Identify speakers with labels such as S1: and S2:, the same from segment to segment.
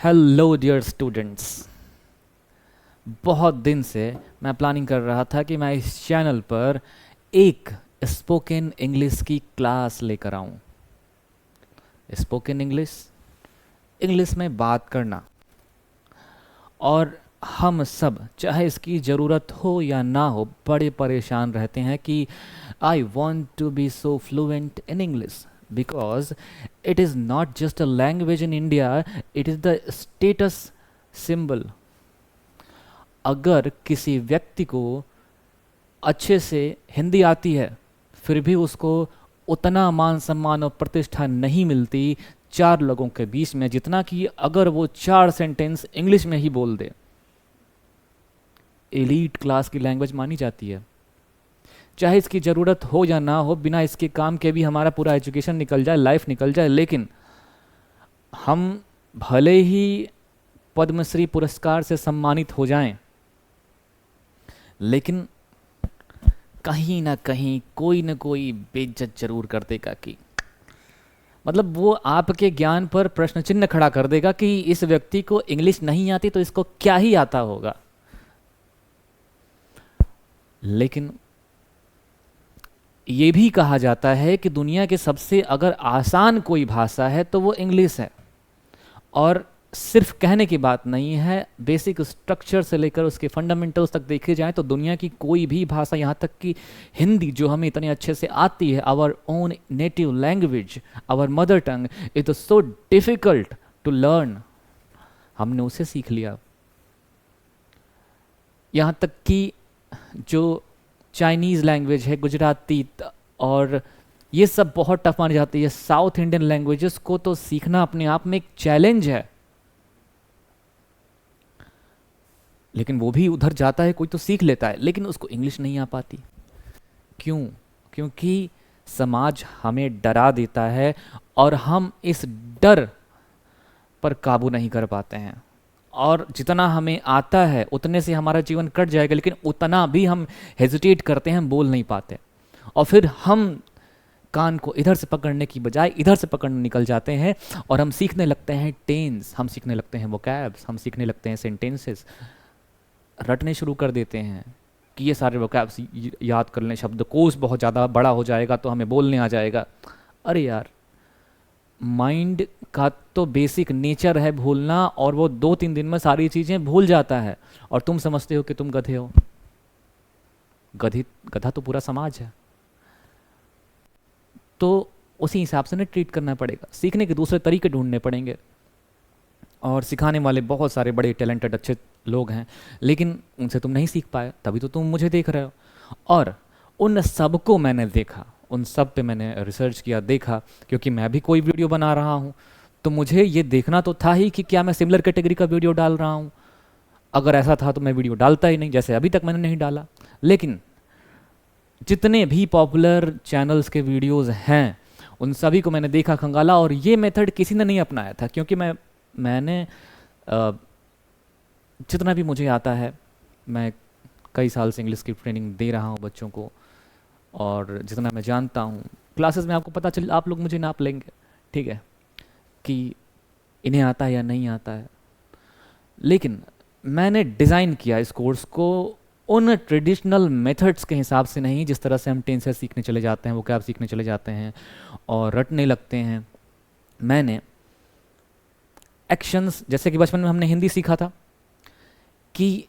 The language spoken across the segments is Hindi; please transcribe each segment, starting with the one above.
S1: Hello dear students. बहुत दिन से मैं प्लानिंग कर रहा था कि मैं इस चैनल पर एक स्पोकन इंग्लिश की क्लास लेकर आऊं। स्पोकन इंग्लिश, इंग्लिश में बात करना। और हम सब, चाहे इसकी ज़रूरत हो या ना हो, बड़े परेशान रहते हैं कि I want to be so fluent in English because it is not just a language in India, it is the status symbol. अगर किसी व्यक्ति को अच्छे से हिंदी आती है फिर भी उसको उतना मान सम्मान और प्रतिष्ठा नहीं मिलती चार लोगों के बीच में जितना कि अगर वो चार सेंटेंस इंग्लिश में ही बोल दे। एलीट क्लास की लैंग्वेज मानी जाती है। चाहे इसकी ज़रूरत हो या ना हो, बिना इसके काम के भी हमारा पूरा एजुकेशन निकल जाए, लाइफ निकल जाए, लेकिन हम भले ही पद्मश्री पुरस्कार से सम्मानित हो जाएं, लेकिन कहीं ना कहीं कोई ना कोई बेइज्जत जरूर कर देगा कि मतलब वो आपके ज्ञान पर प्रश्न चिन्ह खड़ा कर देगा कि इस व्यक्ति को इंग्लिश नहीं आती तो इसको क्या ही आता होगा। लेकिन ये भी कहा जाता है कि दुनिया के सबसे अगर आसान कोई भाषा है तो वो इंग्लिश है। और सिर्फ कहने की बात नहीं है, बेसिक स्ट्रक्चर से लेकर उसके फंडामेंटल्स तक देखे जाएं तो दुनिया की कोई भी भाषा, यहाँ तक कि हिंदी जो हमें इतने अच्छे से आती है, our own native language, our mother tongue, it is so difficult to learn. हमने उसे सीख लिया। यहाँ तक कि जो चाइनीज़ लैंग्वेज है, गुजराती और ये सब बहुत टफ मानी जाती है। साउथ इंडियन लैंग्वेजेस को तो सीखना अपने आप में एक चैलेंज है। लेकिन वो भी उधर जाता है, कोई तो सीख लेता है, लेकिन उसको इंग्लिश नहीं आ पाती। क्यों? क्योंकि समाज हमें डरा देता है और हम इस डर पर काबू नहीं कर पाते हैं। और जितना हमें आता है उतने से हमारा जीवन कट जाएगा, लेकिन उतना भी हम हेजिटेट करते हैं, बोल नहीं पाते। और फिर हम कान को इधर से पकड़ने की बजाय इधर से पकड़ने निकल जाते हैं और हम सीखने लगते हैं टेंस, हम सीखने लगते हैं वोकैब्स, हम सीखने लगते हैं सेंटेंसेस, रटने शुरू कर देते हैं कि ये सारे वोकैब्स याद कर लें, शब्दकोश बहुत ज़्यादा बड़ा हो जाएगा तो हमें बोलने आ जाएगा। अरे यार, माइंड का तो बेसिक नेचर है भूलना, और वो 2-3 दिन में सारी चीज़ें भूल जाता है। और तुम समझते हो कि तुम गधे हो। गधा तो पूरा समाज है। तो उसी हिसाब से ना ट्रीट करना पड़ेगा। सीखने के दूसरे तरीके ढूंढने पड़ेंगे। और सिखाने वाले बहुत सारे बड़े टैलेंटेड अच्छे लोग हैं, लेकिन उनसे तुम नहीं सीख पाए, तभी तो तुम मुझे देख रहे हो। और उन सबको मैंने देखा, उन सब पे मैंने रिसर्च किया, देखा, क्योंकि मैं भी कोई वीडियो बना रहा हूँ तो मुझे ये देखना तो था ही कि क्या मैं सिमिलर कैटेगरी का वीडियो डाल रहा हूँ। अगर ऐसा था तो मैं वीडियो डालता ही नहीं, जैसे अभी तक मैंने नहीं डाला। लेकिन जितने भी पॉपुलर चैनल्स के वीडियोस हैं उन सभी को मैंने देखा, खंगाला, और ये मेथड किसी ने नहीं अपनाया था। क्योंकि मैंने जितना भी मुझे आता है, मैं कई साल से इंग्लिश की ट्रेनिंग दे रहा हूँ बच्चों को, और जितना मैं जानता हूँ क्लासेस में आपको पता चल, आप लोग मुझे नाप लेंगे, ठीक है, कि इन्हें आता है या नहीं आता है। लेकिन मैंने डिज़ाइन किया इस कोर्स को उन ट्रेडिशनल मेथड्स के हिसाब से नहीं, जिस तरह से हम टेंसेस सीखने चले जाते हैं, वोकैब सीखने चले जाते हैं और रटने लगते हैं। मैंने एक्शंस, जैसे कि बचपन में हमने हिंदी सीखा था कि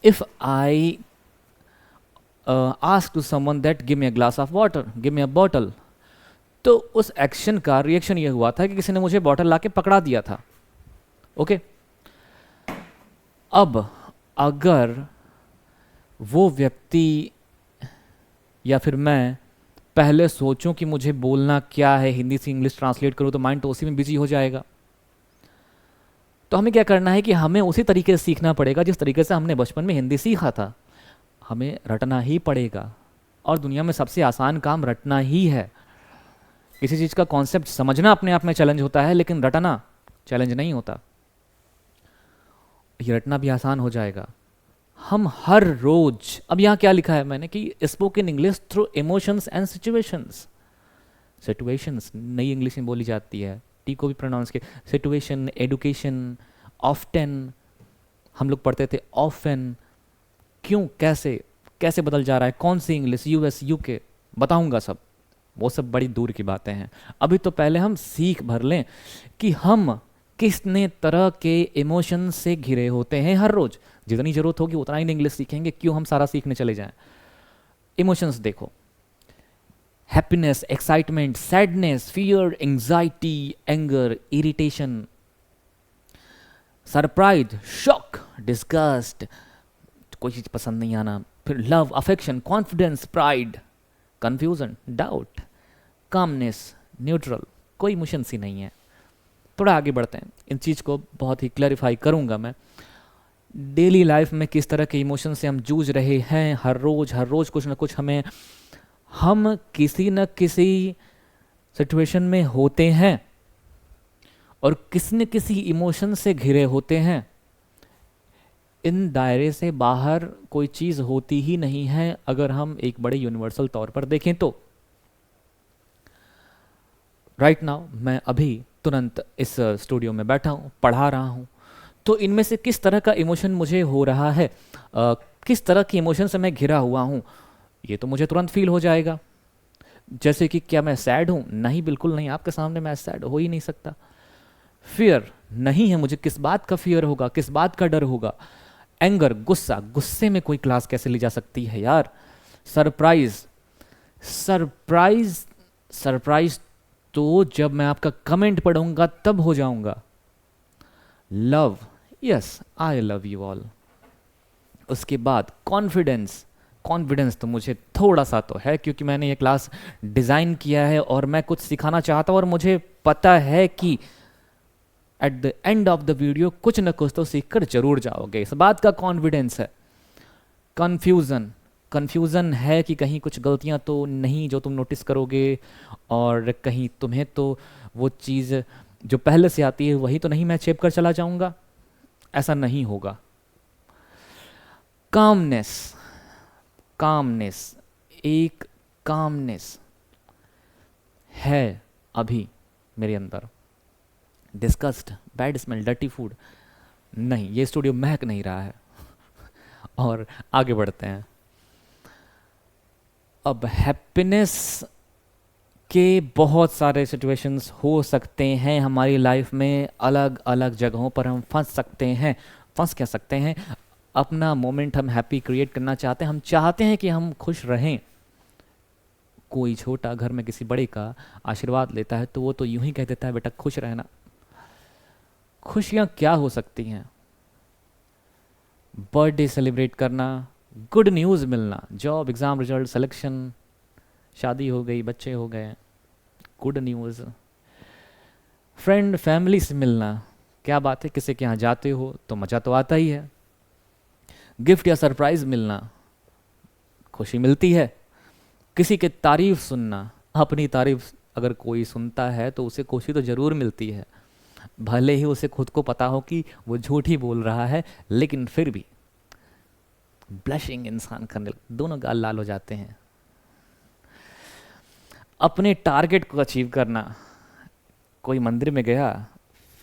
S1: if I ask to someone that give me a glass of water, give me a bottle, तो उस एक्शन का रिएक्शन ये हुआ था कि किसी ने मुझे बॉटल लाके पकड़ा दिया था। ओके, अब अगर वो व्यक्ति या फिर मैं पहले सोचूं कि मुझे बोलना क्या है, हिंदी से इंग्लिश ट्रांसलेट करूं, तो माइंड तो उसी में बिजी हो जाएगा। तो हमें क्या करना है कि हमें उसी तरीके से सीखना पड़ेगा जिस तरीके से हमने बचपन में हिंदी सीखा था। हमें रटना ही पड़ेगा, और दुनिया में सबसे आसान काम रटना ही है। किसी चीज़ का कॉन्सेप्ट समझना अपने आप में चैलेंज होता है, लेकिन रटना चैलेंज नहीं होता। ये रटना भी आसान हो जाएगा। हम हर रोज, अब यहाँ क्या लिखा है मैंने कि spoken English through emotions and situations. Situations नई इंग्लिश में बोली जाती है, टी को भी प्रोनाउंस किया, सिचुएशन, एडुकेशन, ऑफ्टन हम लोग पढ़ते थे ऑफन, क्यों, कैसे कैसे बदल जा रहा है, कौन सी इंग्लिश, यूएस, यूके, बताऊंगा सब, वो सब बड़ी दूर की बातें हैं। अभी तो पहले हम सीख भर लें कि हम कितने तरह के इमोशन से घिरे होते हैं हर रोज। जितनी जरूरत होगी उतना ही इंग्लिश सीखेंगे, क्यों हम सारा सीखने चले जाएं। इमोशंस देखो, happiness, excitement, sadness, fear, anxiety, anger, irritation, surprise, shock, disgust, कोई चीज पसंद नहीं आना, फिर love, affection, confidence, pride, confusion, doubt, calmness, neutral, कोई इमोशंस ही नहीं है। थोड़ा आगे बढ़ते हैं, इन चीज को बहुत ही क्लैरिफाई करूंगा मैं। डेली लाइफ में किस तरह के इमोशन से हम जूझ रहे हैं, हर रोज कुछ ना कुछ हम किसी न किसी सिचुएशन में होते हैं और किसी न किसी इमोशन से घिरे होते हैं। इन दायरे से बाहर कोई चीज होती ही नहीं है अगर हम एक बड़े यूनिवर्सल तौर पर देखें तो। राइट नाउ मैं अभी तुरंत इस स्टूडियो में बैठा हूं, पढ़ा रहा हूं, तो इनमें से किस तरह का इमोशन मुझे हो रहा है, किस तरह की इमोशन से मैं घिरा हुआ हूं, ये तो मुझे तुरंत फील हो जाएगा। जैसे कि क्या मैं सैड हूं? नहीं, बिल्कुल नहीं, आपके सामने मैं सैड हो ही नहीं सकता। फियर नहीं है, मुझे किस बात का फियर होगा, किस बात का डर होगा। एंगर, गुस्सा, गुस्से में कोई क्लास कैसे ली जा सकती है यार। सरप्राइज, सरप्राइज सरप्राइज तो जब मैं आपका कमेंट पढ़ूंगा तब हो जाऊंगा। Love, yes I love you all. उसके बाद कॉन्फिडेंस, कॉन्फिडेंस तो मुझे थोड़ा सा तो है क्योंकि मैंने ये क्लास डिज़ाइन किया है और मैं कुछ सिखाना चाहता हूँ और मुझे पता है कि at the end of the video कुछ न कुछ तो सीख कर जरूर जाओगे, इस बात का कॉन्फिडेंस है। कन्फ्यूज़न, कन्फ्यूज़न है कि कहीं कुछ गलतियाँ तो नहीं जो तुम नोटिस करोगे और कहीं तुम्हें तो वो चीज़ जो पहले से आती है वही तो नहीं मैं छेप कर चला जाऊंगा, ऐसा नहीं होगा। कामनेस, कामनेस, एक कामनेस है अभी मेरे अंदर। Discussed, bad smell, dirty food, नहीं, ये स्टूडियो महक नहीं रहा है। और आगे बढ़ते हैं। अब हैप्पीनेस के बहुत सारे सिचुएशंस हो सकते हैं हमारी लाइफ में, अलग अलग जगहों पर हम फंस सकते हैं। फंस क्या सकते हैं, अपना मोमेंट हम हैप्पी क्रिएट करना चाहते हैं, हम चाहते हैं कि हम खुश रहें। कोई छोटा घर में किसी बड़े का आशीर्वाद लेता है तो वो तो यूं ही कह देता है बेटा खुश रहना। खुशियां क्या हो सकती हैं? बर्थडे सेलिब्रेट करना, गुड न्यूज़ मिलना, जॉब, एग्ज़ाम रिजल्ट, सिलेक्शन, शादी हो गई, बच्चे हो गए, गुड न्यूज़। फ्रेंड फैमिली से मिलना, क्या बात है, किसी के यहाँ जाते हो तो मज़ा तो आता ही है। गिफ्ट या सरप्राइज़ मिलना, खुशी मिलती है। किसी के तारीफ सुनना, अपनी तारीफ अगर कोई सुनता है तो उसे खुशी तो ज़रूर मिलती है, भले ही उसे खुद को पता हो कि वो झूठ ही बोल रहा है, लेकिन फिर भी ब्लशिंग इंसान करने, दोनों गाल लाल हो जाते हैं। अपने टारगेट को अचीव करना, कोई मंदिर में गया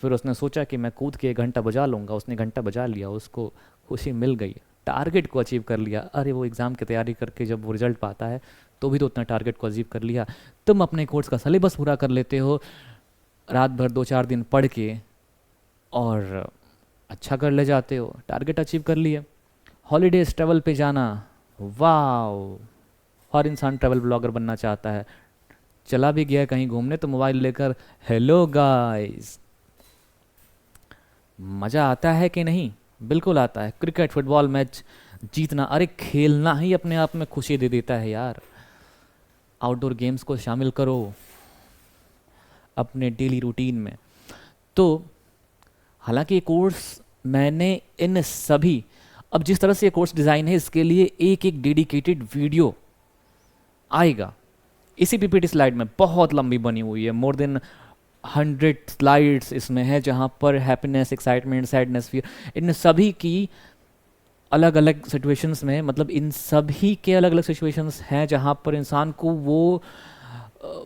S1: फिर उसने सोचा कि मैं कूद के 1 घंटा बजा लूँगा, उसने घंटा बजा लिया, उसको खुशी मिल गई, टारगेट को अचीव कर लिया। अरे वो एग्ज़ाम की तैयारी करके जब वो रिजल्ट पाता है तो भी तो उतना टारगेट को अचीव कर लिया। तुम अपने कोर्स का सिलेबस पूरा कर लेते हो रात भर 2-4 दिन पढ़ के और अच्छा कर ले जाते हो, टारगेट अचीव कर लिए। हॉलीडेज, ट्रैवल पे जाना, वाओ, हर इंसान ट्रैवल ब्लॉगर बनना चाहता है। चला भी गया कहीं घूमने तो मोबाइल लेकर हेलो गाइस, मज़ा आता है कि नहीं? बिल्कुल आता है। क्रिकेट, फुटबॉल मैच जीतना, अरे खेलना ही अपने आप में खुशी दे देता है यार। आउटडोर गेम्स को शामिल करो अपने डेली रूटीन में। तो हालांकि ये कोर्स मैंने इन सभी, अब जिस तरह से ये कोर्स डिज़ाइन है इसके लिए एक एक डेडिकेटेड वीडियो आएगा। इसी पीपीटी स्लाइड में बहुत लंबी बनी हुई है, मोर देन 100 स्लाइड्स इसमें है, जहाँ पर हैप्पीनेस, एक्साइटमेंट, सैडनेस, फियर, इन सभी की अलग अलग सिचुएशंस में, मतलब इन सभी के अलग अलग सिचुएशंस हैं जहाँ पर इंसान को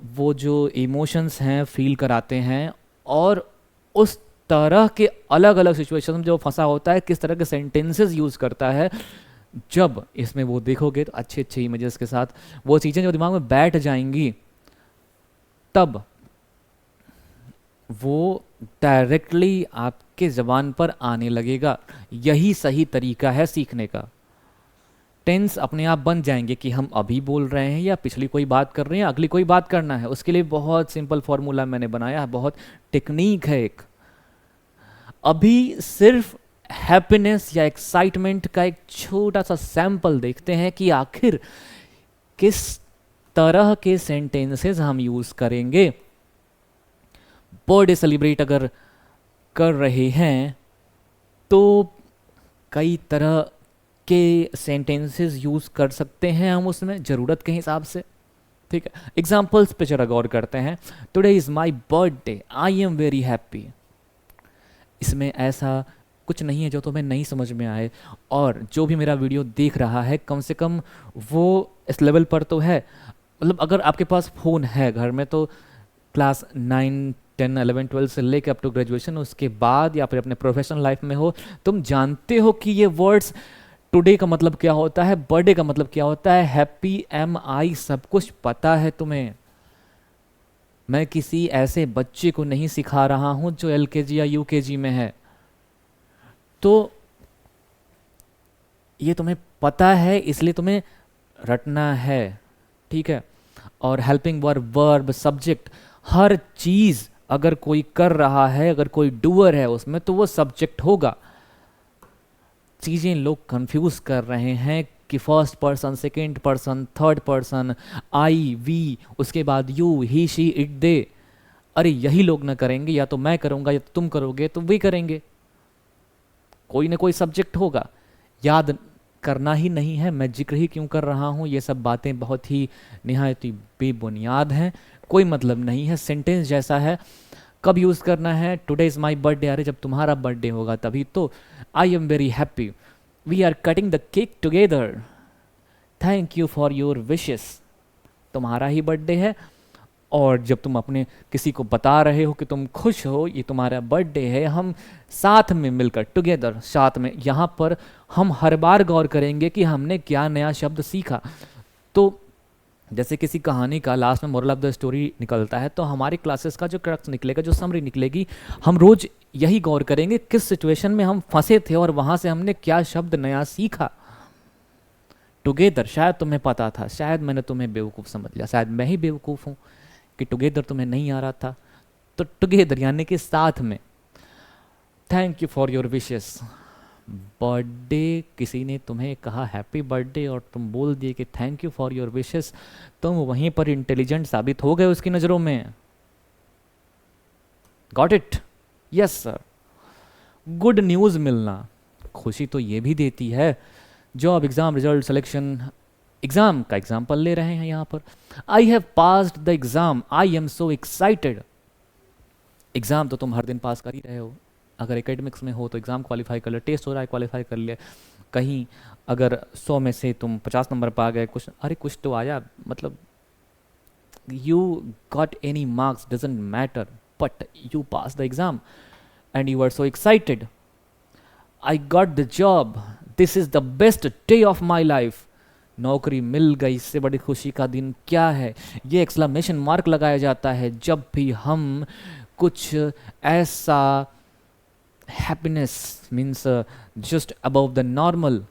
S1: वो जो इमोशंस हैं फील कराते हैं और उस तरह के अलग अलग सिचुएशन में जो फंसा होता है किस तरह के सेंटेंसेस यूज़ करता है। जब इसमें वो देखोगे तो अच्छे अच्छे इमेजेस के साथ वो चीज़ें जो दिमाग में बैठ जाएंगी, तब वो डायरेक्टली आपके ज़बान पर आने लगेगा। यही सही तरीका है सीखने का। टेंस अपने आप बन जाएंगे कि हम अभी बोल रहे हैं या पिछली कोई बात कर रहे हैं, अगली कोई बात करना है। उसके लिए बहुत सिंपल फॉर्मूला मैंने बनाया है, बहुत टेक्निक है एक। अभी सिर्फ हैप्पीनेस या एक्साइटमेंट का एक छोटा सा सैंपल देखते हैं कि आखिर किस तरह के सेंटेंसेस हम यूज करेंगे। बर्थडे सेलिब्रेट अगर कर रहे हैं तो कई तरह के सेंटेंसेस यूज कर सकते हैं हम उसमें ज़रूरत के हिसाब से। ठीक है, एग्जाम्पल्स पे जरा गौर करते हैं। Today is my birthday, I am very happy. इसमें ऐसा कुछ नहीं है जो तुम्हें नहीं समझ में आए, और जो भी मेरा वीडियो देख रहा है कम से कम वो इस लेवल पर तो है। मतलब अगर आपके पास फ़ोन है घर में तो क्लास 9, 10, 11, 12 से लेकर अप टू ग्रेजुएशन, उसके बाद या फिर अपने प्रोफेशनल लाइफ में हो, तुम जानते हो कि ये वर्ड्स टुडे का मतलब क्या होता है, बर्थडे का मतलब क्या होता है, हैप्पी, MI, सब कुछ पता है तुम्हें। मैं किसी ऐसे बच्चे को नहीं सिखा रहा हूं जो LKG या UKG में है। तो ये तुम्हें पता है, इसलिए तुम्हें रटना है। ठीक है, और हेल्पिंग वर्ब, वर्ब, सब्जेक्ट, हर चीज अगर कोई कर रहा है, अगर कोई डूअर है उसमें, तो वो सब्जेक्ट होगा। चीजें लोग कंफ्यूज कर रहे हैं कि first person, second person, third person, I, we, उसके बाद you, he, she, it, they. अरे यही लोग ना करेंगे, या तो मैं करूंगा या तो तुम करोगे, तो वे करेंगे। कोई ना कोई सब्जेक्ट होगा, याद करना ही नहीं है। मैं जिक्र ही क्यों कर रहा हूं, ये सब बातें बहुत ही निहायत ही बेबुनियाद हैं, कोई मतलब नहीं है। सेंटेंस जैसा है, कब यूज करना है, टुडे इज माई बर्थडे। अरे जब तुम्हारा बर्थडे होगा तभी तो। I am very happy, we are cutting the cake together, thank you for your wishes. तुम्हारा ही बर्थडे है, और जब तुम अपने किसी को बता रहे हो कि तुम खुश हो, ये तुम्हारा बर्थडे है, हम साथ में मिलकर, टुगेदर, साथ में, यहाँ पर हम हर बार गौर करेंगे कि हमने क्या नया शब्द सीखा। तो जैसे किसी कहानी का लास्ट में मोरल ऑफ द स्टोरी निकलता है, तो हमारी क्लासेस का जो क्रक्स निकलेगा, जो समरी निकलेगी, हम रोज यही गौर करेंगे किस सिचुएशन में हम फंसे थे और वहां से हमने क्या शब्द नया सीखा। टुगेदर शायद तुम्हें पता था, शायद मैंने तुम्हें बेवकूफ़ समझ लिया, शायद मैं ही बेवकूफ़ हूँ कि टुगेदर तुम्हें नहीं आ रहा था। तो टुगेदर यानी कि साथ में। Thank you for your wishes, birthday, किसी ने तुम्हें कहा हैप्पी बर्थडे और तुम बोल दिए कि thank you for your wishes, तुम वहीं पर इंटेलिजेंट साबित हो गए उसकी नज़रों में। Got it? Yes sir. Good news मिलना खुशी तो ये भी देती है। Job, exam, result, selection, exam का एग्जाम्पल ले रहे हैं यहाँ पर। I have passed the exam, I am so excited. Exam तो तुम हर दिन पास कर ही रहे हो, अगर एकेडमिक्स में हो तो एग्ज़ाम क्वालिफाई कर लिया, टेस्ट हो रहा है क्वालिफाई कर लिया, कहीं अगर 100 में से तुम 50 नंबर पा गए, कुछ, अरे कुछ तो आया, मतलब you got any marks doesn't matter, but you pass the exam and you are so excited. I got the job, this is the best day of my life. नौकरी मिल गई, इससे बड़ी खुशी का दिन क्या है। ये एक्सक्लेमेशन मार्क लगाया जाता है जब भी हम कुछ ऐसा, happiness means just above the normal,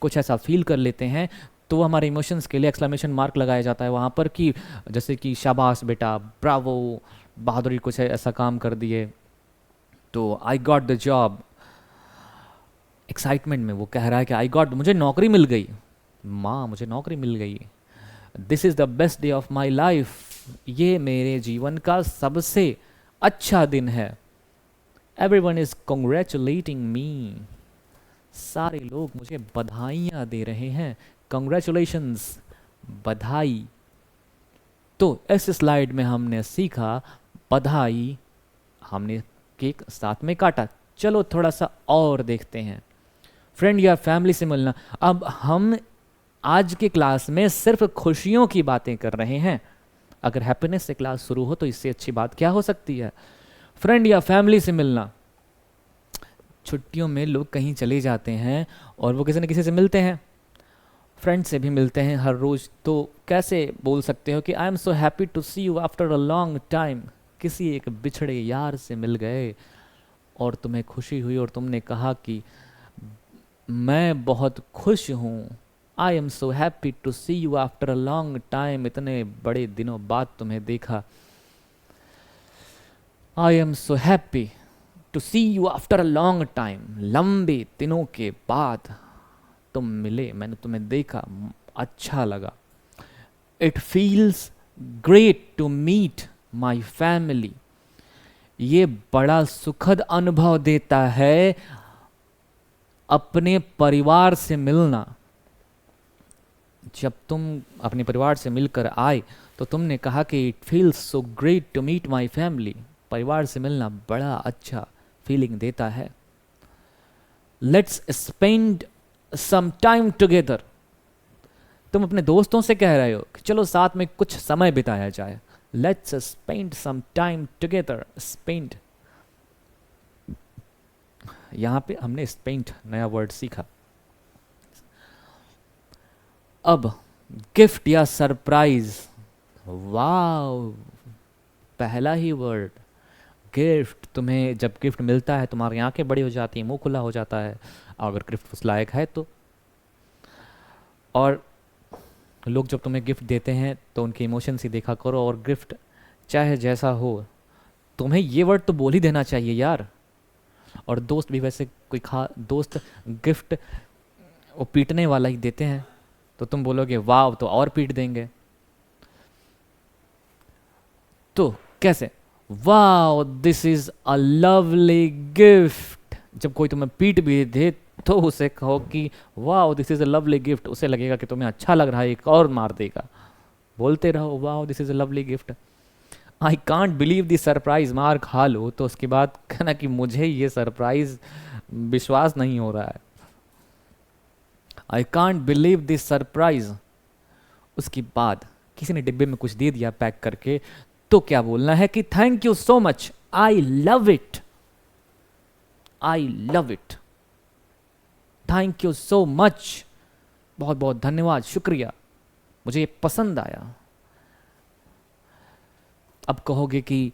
S1: कुछ ऐसा फील कर लेते हैं, तो वो हमारे इमोशंस के लिए एक्सक्लेमेशन मार्क लगाया जाता है वहाँ पर, कि जैसे कि शाबाश बेटा, ब्रावो, बहादुरी, कुछ ऐसा काम कर दिए। तो आई गॉट द जॉब, एक्साइटमेंट में वो कह रहा है कि आई गॉट, मुझे नौकरी मिल गई, माँ मुझे नौकरी मिल गई। This is the best day of my life, ये मेरे जीवन का सबसे अच्छा दिन है। Everyone is congratulating me, सारे लोग मुझे बधाइयाँ दे रहे हैं। Congratulations, बधाई। तो इस स्लाइड में हमने सीखा बधाई, हमने केक साथ में काटा। चलो थोड़ा सा और देखते हैं। फ्रेंड या फैमिली से मिलना। अब हम आज की क्लास में सिर्फ खुशियों की बातें कर रहे हैं। अगर हैप्पीनेस से क्लास शुरू हो तो इससे अच्छी बात क्या हो सकती है। फ्रेंड या फैमिली से मिलना, छुट्टियों में लोग कहीं चले जाते हैं और वो किसी न किसी से मिलते हैं, फ्रेंड से भी मिलते हैं हर रोज़, तो कैसे बोल सकते हो कि I am so happy to see you after a long time. किसी एक बिछड़े यार से मिल गए और तुम्हें खुशी हुई और तुमने कहा कि मैं बहुत खुश हूँ, I am so happy to see you after a long time, इतने बड़े दिनों बाद तुम्हें देखा, I am so happy to see you after a long time, लंबे दिनों के बाद तुम मिले, मैंने तुम्हें देखा, अच्छा लगा। It feels great to meet my family, ये बड़ा सुखद अनुभव देता है अपने परिवार से मिलना। जब तुम अपने परिवार से मिलकर आए तो तुमने कहा कि it feels so great to meet my family, परिवार से मिलना बड़ा अच्छा फीलिंग देता है। Let's spend some time together, तुम अपने दोस्तों से कह रहे हो कि चलो साथ में कुछ समय बिताया जाए। Let's spend some time together, spend, यहां पे हमने स्पेंड नया वर्ड सीखा। अब गिफ्ट या सरप्राइज, वाव, पहला ही वर्ड गिफ्ट। तुम्हें जब गिफ्ट मिलता है तुम्हारी आंखें बड़ी हो जाती हैं, मुंह खुला हो जाता है, अगर गिफ्ट उस लायक है तो। और लोग जब तुम्हें गिफ्ट देते हैं तो उनके इमोशंस ही देखा करो, और गिफ्ट चाहे जैसा हो, तुम्हें ये वर्ड तो बोल ही देना चाहिए यार। और दोस्त भी वैसे कोई दोस्त गिफ्ट वो पीटने वाला ही देते हैं, तो तुम बोलोगे वाव तो और पीट देंगे। तो कैसे, wow this is a lovely gift. जब कोई तुम्हें पीट भी दे तो उसे कहो कि wow this is a lovely gift, उसे लगेगा कि तुम्हें अच्छा लग रहा है, एक और मार देगा। बोलते रहो wow this is a lovely gift. I can't believe this surprise, मार खा लो तो उसके बाद कहना कि मुझे ये सरप्राइज विश्वास नहीं हो रहा है। I can't believe this surprise. उसके बाद किसी ने डिब्बे में कुछ दे दिया पैक करके, तो क्या बोलना है कि thank you so much, I love it, I love it, thank you so much, बहुत बहुत धन्यवाद, शुक्रिया, मुझे ये पसंद आया। अब कहोगे कि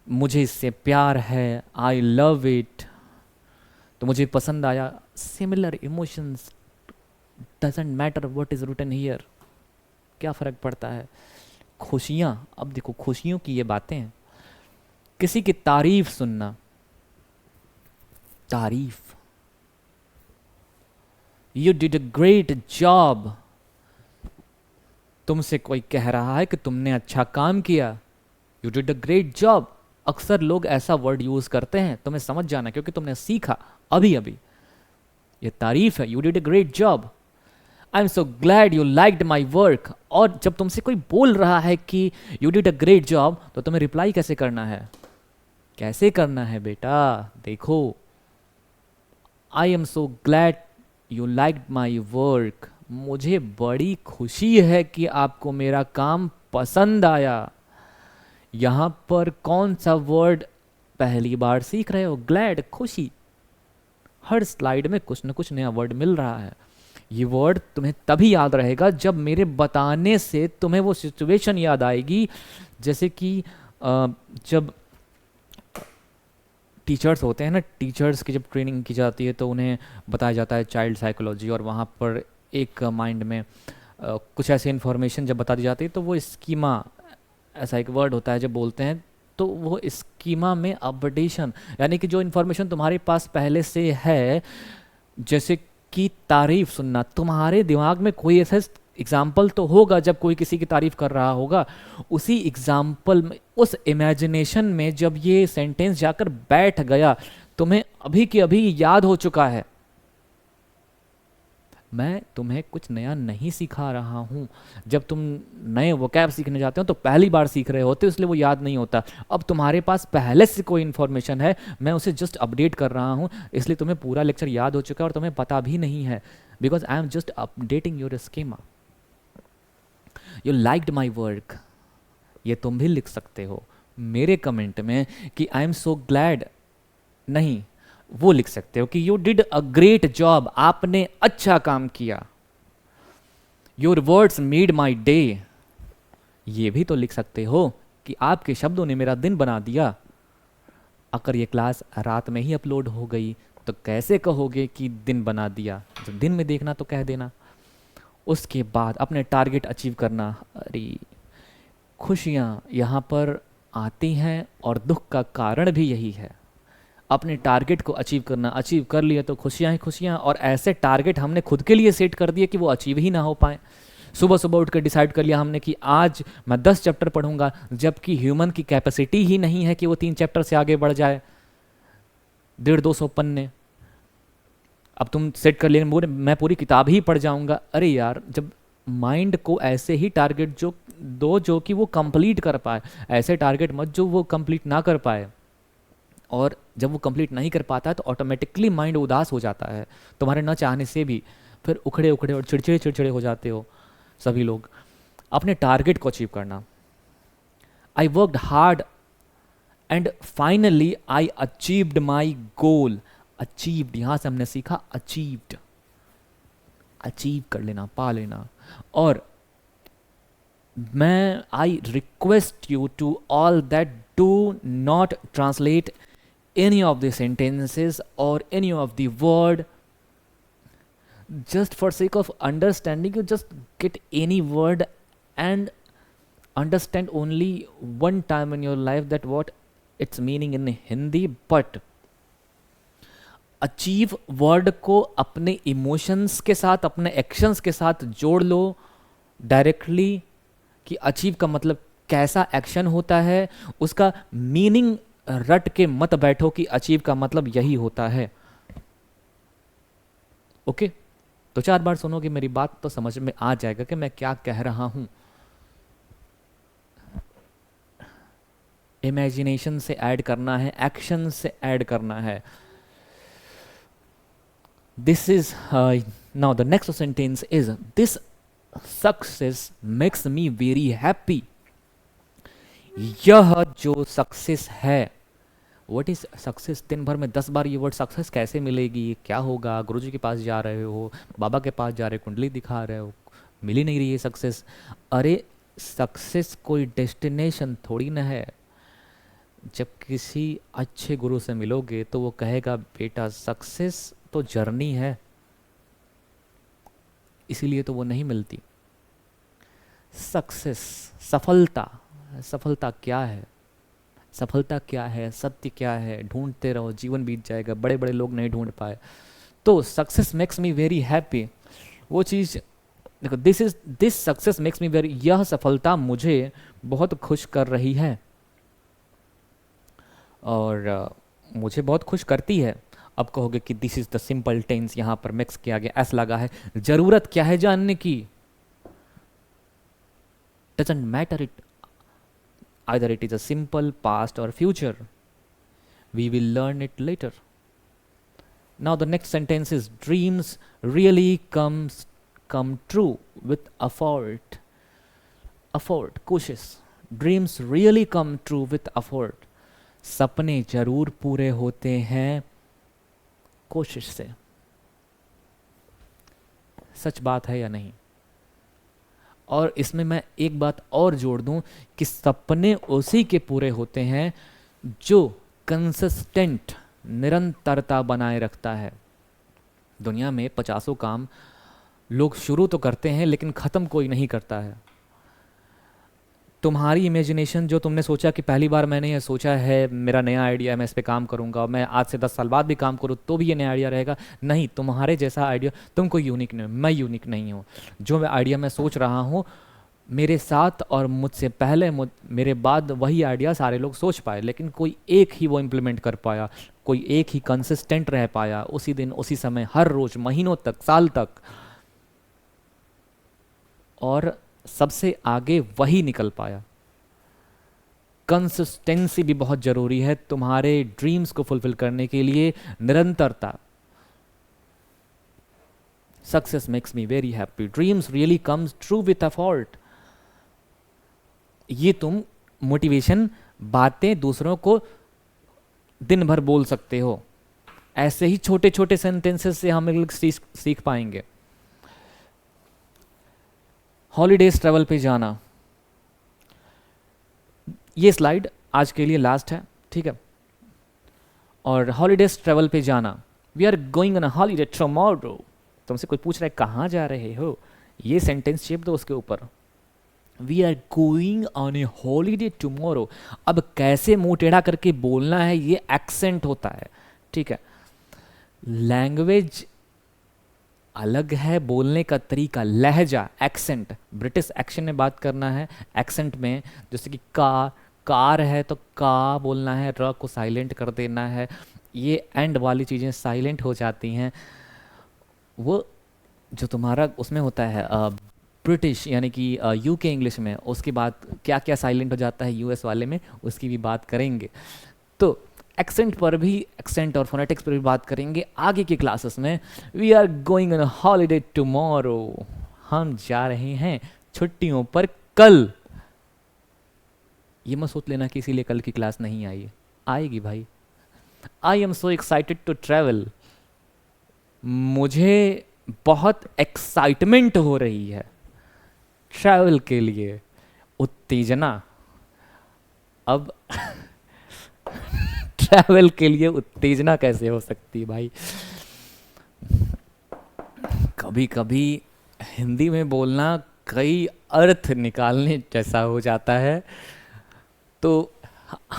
S1: मुझे इससे प्यार है, आई लव इट, तो मुझे पसंद आया। Similar emotions, doesn't matter what is written here, क्या फर्क पड़ता है। खुशियां, अब देखो खुशियों की ये बातें हैं, किसी की तारीफ सुनना, तारीफ, you did a great job, तुमसे कोई कह रहा है कि तुमने अच्छा काम किया, you did a great job. अक्सर लोग ऐसा वर्ड यूज करते हैं, तुम्हें समझ जाना क्योंकि तुमने सीखा अभी अभी, ये तारीफ है, you did a great job. I am so glad you liked my work. और जब तुमसे कोई बोल रहा है कि you did a great job, तो तुम्हें रिप्लाई कैसे करना है, कैसे करना है बेटा, देखो, आई am so glad you liked my work, मुझे बड़ी खुशी है कि आपको मेरा काम पसंद आया। यहां पर कौन सा वर्ड पहली बार सीख रहे हो, ग्लैड, खुशी। हर स्लाइड में कुछ न कुछ नया वर्ड मिल रहा है। ये वर्ड तुम्हें तभी याद रहेगा जब मेरे बताने से तुम्हें वो सिचुएशन याद आएगी, जैसे कि जब टीचर्स होते हैं ना, टीचर्स की जब ट्रेनिंग की जाती है तो उन्हें बताया जाता है चाइल्ड साइकोलॉजी, और वहाँ पर एक माइंड में कुछ ऐसी इन्फॉर्मेशन जब बता दी जाती है तो वो स्कीमा, ऐसा एक वर्ड होता है जब बोलते हैं, तो वो स्कीमा में अपडेशन, यानी कि जो इन्फॉर्मेशन तुम्हारे पास पहले से है, जैसे कि तारीफ सुनना, तुम्हारे दिमाग में कोई ऐसा एग्जाम्पल तो होगा जब कोई किसी की तारीफ कर रहा होगा, उसी एग्जाम्पल में, उस इमेजिनेशन में जब ये सेंटेंस जाकर बैठ गया, तुम्हें अभी के अभी याद हो चुका है। मैं तुम्हें कुछ नया नहीं सिखा रहा हूं। जब तुम नए वोकैब सीखने जाते हो तो पहली बार सीख रहे होते हो, इसलिए वो याद नहीं होता। अब तुम्हारे पास पहले से कोई इन्फॉर्मेशन है, मैं उसे जस्ट अपडेट कर रहा हूं, इसलिए तुम्हें पूरा लेक्चर याद हो चुका है और तुम्हें पता भी नहीं है, because I am just updating your schema. You liked my work, ये तुम भी लिख सकते हो, मेरे कमेंट में कि आई एम सो ग्लैड नहीं, वो लिख सकते हो कि you did a great job, आपने अच्छा काम किया। Your words made my day, ये भी तो लिख सकते हो कि आपके शब्दों ने मेरा दिन बना दिया। अगर ये क्लास रात में ही अपलोड हो गई तो कैसे कहोगे कि दिन बना दिया? जब दिन में देखना तो कह देना। उसके बाद अपने टारगेट अचीव करना। अरे खुशियाँ यहाँ पर आती हैं और दुख का कारण भी यही है। अपने टारगेट को अचीव करना, अचीव कर लिया तो खुशियाँ ही खुशियाँ, और ऐसे टारगेट हमने खुद के लिए सेट कर दिए कि वो अचीव ही ना हो पाए। सुबह सुबह उठ कर डिसाइड कर लिया हमने कि आज मैं 10 चैप्टर पढ़ूंगा, जबकि ह्यूमन की कैपेसिटी ही नहीं है कि वो 3 चैप्टर से आगे बढ़ जाए। 150-200 पन्ने, अब तुम सेट कर लिए मैं पूरी किताब ही पढ़ जाऊंगा। अरे यार, जब माइंड को ऐसे ही टारगेट जो दो जो कि वो कंप्लीट कर पाए, ऐसे टारगेट मत जो वो कंप्लीट ना कर पाए। और जब वो कंप्लीट नहीं कर पाता है तो ऑटोमेटिकली माइंड उदास हो जाता है, तुम्हारे न चाहने से भी। फिर उखड़े उखड़े और चिड़चिड़े चिड़चिड़े हो जाते हो सभी लोग। अपने टारगेट को अचीव करना। I worked hard and finally I achieved my goal. Achieved, यहां से हमने सीखा अचीव्ड, अचीव कर लेना, पा लेना। और मैं I request you to all that do not translate any of the sentences or any of the word just for sake of understanding. You just get any word and understand only one time in your life that what its meaning in Hindi, but achieve word को अपने इमोशंस के साथ, अपने एक्शंस के साथ जोड़ लो डायरेक्टली, कि अचीव का मतलब कैसा एक्शन होता है, उसका मीनिंग रट के मत बैठो कि अचीव का मतलब यही होता है। ओके, तो 4 बार सुनोगे मेरी बात तो समझ में आ जाएगा कि मैं क्या कह रहा हूं। इमेजिनेशन से ऐड करना है, एक्शन से ऐड करना है। This is now the next sentence is this success makes me very happy. यह जो सक्सेस है, व्हाट इज सक्सेस? दिन भर में 10 बार ये वर्ड सक्सेस कैसे मिलेगी, क्या होगा? गुरुजी के पास जा रहे हो, बाबा के पास जा रहे हो, कुंडली दिखा रहे हो, मिल ही नहीं रही है सक्सेस। अरे सक्सेस कोई डेस्टिनेशन थोड़ी ना है। जब किसी अच्छे गुरु से मिलोगे तो वो कहेगा बेटा सक्सेस तो जर्नी है, इसीलिए तो वो नहीं मिलती। सक्सेस, सफलता, सफलता क्या है? सफलता क्या है, सत्य क्या है? ढूंढते रहो, जीवन बीत जाएगा। बड़े बड़े लोग नहीं ढूंढ पाए। तो success makes me very happy, वो चीज़ देखो, this success makes me very, यह सफलता मुझे बहुत खुश कर रही है और मुझे बहुत खुश करती है। अब कहोगे कि this is the simple tense, यहां पर मिक्स किया गया, एस लगा है। जरूरत क्या है जानने की? Doesn't matter it, either it is a simple past or future. We will learn it later. Now the next sentence is dreams really come true with effort. Effort, कोशिश। Dreams really come true with effort. सपने जरूर पूरे होते हैं कोशिश से। सच बात है या नहीं? और इसमें मैं एक बात और जोड़ दूं कि सपने उसी के पूरे होते हैं जो कंसिस्टेंट, निरंतरता बनाए रखता है। दुनिया में 50 काम लोग शुरू तो करते हैं लेकिन ख़त्म कोई नहीं करता है। तुम्हारी इमेजिनेशन, जो तुमने सोचा कि पहली बार मैंने ये सोचा है, मेरा नया आइडिया है, मैं इस पे काम करूंगा और मैं आज से 10 साल बाद भी काम करूँ तो भी ये नया आइडिया रहेगा, नहीं। तुम्हारे जैसा आइडिया, तुम कोई यूनिक नहीं हो, मैं यूनिक नहीं हूँ। जो आइडिया मैं सोच रहा हूँ, मेरे साथ और मुझसे पहले मेरे बाद वही आइडिया सारे लोग सोच पाए, लेकिन कोई एक ही वो इम्प्लीमेंट कर पाया, कोई एक ही कंसिस्टेंट रह पाया उसी दिन, उसी समय, हर रोज, महीनों तक, साल तक, और सबसे आगे वही निकल पाया। कंसिस्टेंसी भी बहुत जरूरी है तुम्हारे ड्रीम्स को फुलफिल करने के लिए, निरंतरता। Success makes me very happy, dreams really comes true with effort. ये तुम मोटिवेशन बातें दूसरों को दिन भर बोल सकते हो। ऐसे ही छोटे छोटे सेंटेंसेस से हम लोग सीख पाएंगे। हॉलीडेज ट्रैवल पे जाना, ये स्लाइड आज के लिए लास्ट है, ठीक है। और हॉलीडेज ट्रैवल पे जाना, we are going on a holiday tomorrow. तुमसे कोई पूछ रहा है कहाँ जा रहे हो, ये सेंटेंस शेप दो उसके ऊपर, we are going on a holiday tomorrow. अब कैसे मुंह टेढ़ा करके बोलना है, ये एक्सेंट होता है, ठीक है। लैंग्वेज अलग है, बोलने का तरीका, लहजा, एक्सेंट। ब्रिटिश एक्सेंट में बात करना है, एक्सेंट में जैसे कि कार है तो का बोलना है, र को साइलेंट कर देना है, ये एंड वाली चीज़ें साइलेंट हो जाती हैं। वो जो तुम्हारा उसमें होता है ब्रिटिश यानी कि यूके इंग्लिश में, उसके बाद क्या क्या साइलेंट हो जाता है यूएस वाले में, उसकी भी बात करेंगे। तो एक्सेंट पर भी, एक्सेंट और फोनेटिक्स पर भी बात करेंगे आगे की क्लासेस में। We are going on holiday tomorrow, हम जा रहे हैं छुट्टियों पर कल। ये मत सोच लेना कि इसीलिए कल की क्लास नहीं आई, आएगी भाई। I am so excited to travel, मुझे बहुत एक्साइटमेंट हो रही है ट्रैवल के लिए, उत्तेजना। अब ट्रैवल के लिए उत्तेजना कैसे हो सकती है भाई? कभी कभी हिंदी में बोलना कई अर्थ निकालने जैसा हो जाता है। तो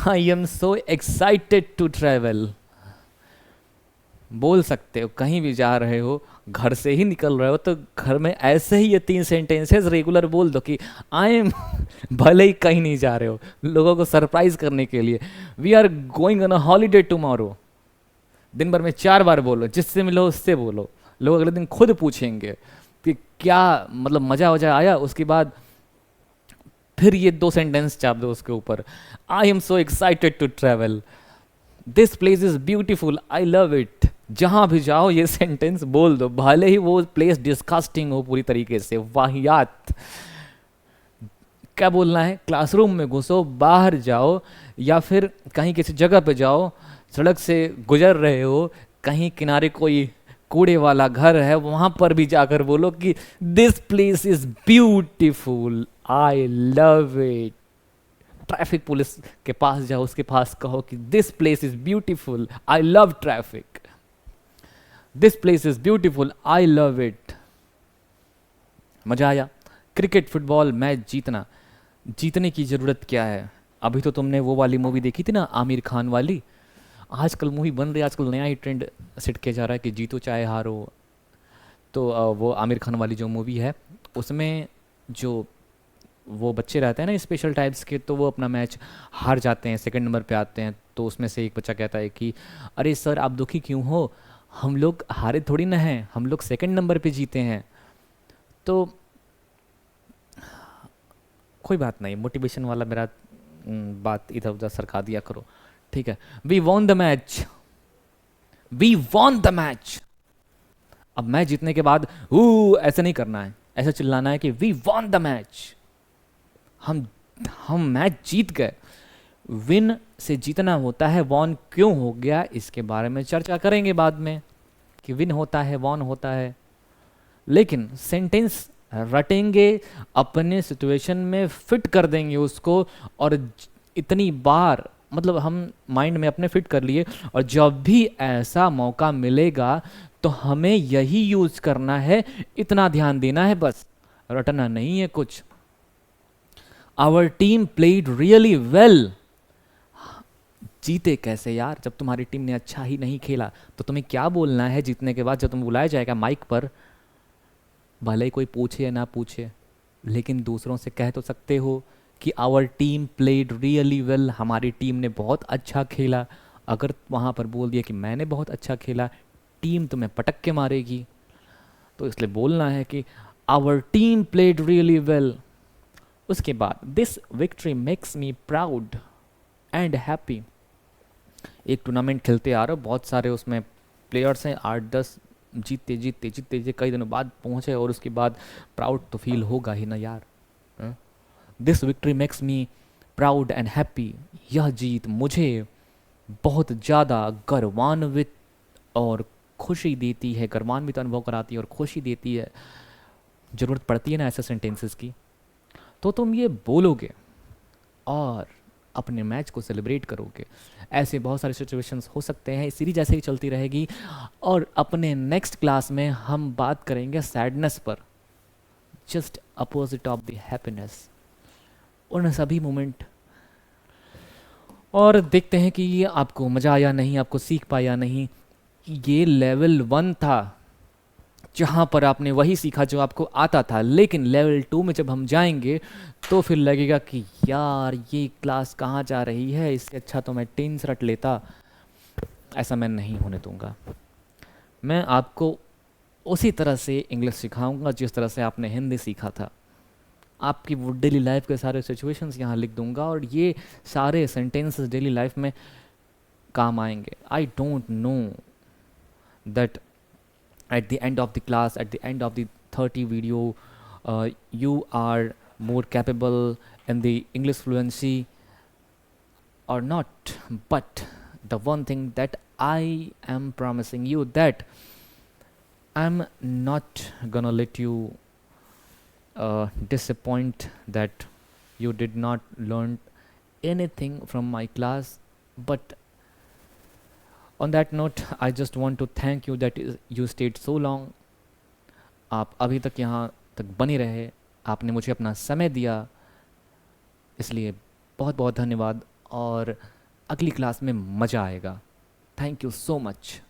S1: I am so excited to travel बोल सकते हो, कहीं भी जा रहे हो, घर से ही निकल रहे हो तो घर में ऐसे ही ये 3 सेंटेंसेस रेगुलर बोल दो कि आई एम भले ही कहीं नहीं जा रहे हो, लोगों को सरप्राइज करने के लिए। We are going on a holiday tomorrow, दिन भर में 4 बार बोलो, जिससे मिलो उससे बोलो। लोग अगले दिन खुद पूछेंगे कि क्या मतलब मजा वजा आया, उसके बाद फिर ये 2 सेंटेंस चाप दो उसके ऊपर, I am so excited to travel, this place is beautiful, I love it. जहां भी जाओ ये सेंटेंस बोल दो, भले ही वो प्लेस डिस्कस्टिंग हो पूरी तरीके से, वाहियात। क्या बोलना है? क्लासरूम में घुसो, बाहर जाओ, या फिर कहीं किसी जगह पे जाओ, सड़क से गुजर रहे हो, कहीं किनारे कोई कूड़े वाला घर है, वहां पर भी जाकर बोलो कि this place is beautiful, I love it. Traffic police के पास जाओ, उसके पास कहो कि this place is beautiful, I love traffic, this place is beautiful, I love it. मजा आया? क्रिकेट फुटबॉल मैच जीतना, जीतने की जरूरत क्या है? अभी तो तुमने वो वाली मूवी देखी थी ना, आमिर खान वाली, आजकल मूवी बन रही है, आजकल नया ही ट्रेंड सेट किया जा रहा है कि जीतो चाहे हारो। तो वो आमिर खान वाली जो मूवी है, उसमें जो वो बच्चे रहते हैं ना स्पेशल टाइप्स के, तो वो अपना मैच हार जाते हैं, सेकंड नंबर पे आते हैं। तो उसमें से एक बच्चा कहता है कि अरे सर आप दुखी क्यों हो, हम लोग हारे थोड़ी ना हैं, हम लोग सेकंड नंबर पे जीते हैं। तो कोई बात नहीं, मोटिवेशन वाला मेरा बात इधर उधर सरका दिया करो, ठीक है। We won the match, we won the match. अब मैच जीतने के बाद ऐसा नहीं करना है, ऐसा चिल्लाना है कि वी वॉन द मैच, हम मैच जीत गए। विन से जीतना होता है, वॉन क्यों हो गया इसके बारे में चर्चा करेंगे बाद में, कि विन होता है, वॉन होता है। लेकिन सेंटेंस रटेंगे, अपने सिचुएशन में फिट कर देंगे उसको, और इतनी बार मतलब हम माइंड में अपने फिट कर लिए, और जब भी ऐसा मौका मिलेगा तो हमें यही यूज करना है, इतना ध्यान देना है, बस रटना नहीं है कुछ। Our team played really well, जीते कैसे यार, जब तुम्हारी टीम ने अच्छा ही नहीं खेला तो तुम्हें क्या बोलना है जीतने के बाद? जब तुम बुलाया जाएगा माइक पर, भले ही कोई पूछे या ना पूछे, लेकिन दूसरों से कह तो सकते हो कि our team played really well, हमारी टीम ने बहुत अच्छा खेला। अगर वहाँ पर बोल दिया कि मैंने बहुत अच्छा खेला, टीम तुम्हें पटक के मारेगी। तो इसलिए बोलना है कि our team played really well. उसके बाद this victory makes me proud and happy. एक टूर्नामेंट खेलते आ रहे हो, बहुत सारे उसमें प्लेयर्स हैं, 8-10, जीतते जीतते जीतते जीतते कई दिनों बाद पहुंचे, और उसके बाद प्राउड तो फील होगा ही ना यार। This victory makes me proud and happy. यह जीत मुझे बहुत ज़्यादा गर्वान्वित और खुशी देती है, गर्वान्वित अनुभव कराती है और खुशी देती है। ज़रूरत पड़ती है ना ऐसे सेंटेंसेस की, तो तुम ये बोलोगे और अपने मैच को सेलिब्रेट करोगे। ऐसे बहुत सारे सिचुएशंस हो सकते हैं, सीरीज ऐसे ही चलती रहेगी। और अपने नेक्स्ट क्लास में हम बात करेंगे सैडनेस पर, just opposite of the happiness, उन सभी मोमेंट। और देखते हैं कि ये आपको मज़ा आया नहीं, आपको सीख पाया नहीं। ये लेवल 1 था जहाँ पर आपने वही सीखा जो आपको आता था, लेकिन लेवल 2 में जब हम जाएंगे तो फिर लगेगा कि यार ये क्लास कहाँ जा रही है, इससे अच्छा तो मैं टेंस रट लेता। ऐसा मैं नहीं होने दूंगा। मैं आपको उसी तरह से इंग्लिश सिखाऊंगा जिस तरह से आपने हिंदी सीखा था। आपकी वो डेली लाइफ के सारे सिचुएशंस यहाँ लिख दूंगा और ये सारे सेंटेंसेस डेली लाइफ में काम आएंगे। I don't know that at the end of the class, at the end of the 30 video, you are more capable in the English fluency or not. But the one thing that I am promising you, that I'm not gonna let you disappoint, that you did not learn anything from my class. But on that note, I just want to thank you that you stayed so long. आप अभी तक यहाँ तक बने रहे, आपने मुझे अपना समय दिया, इसलिए बहुत बहुत धन्यवाद। और अगली क्लास में मज़ा आएगा। Thank you so much.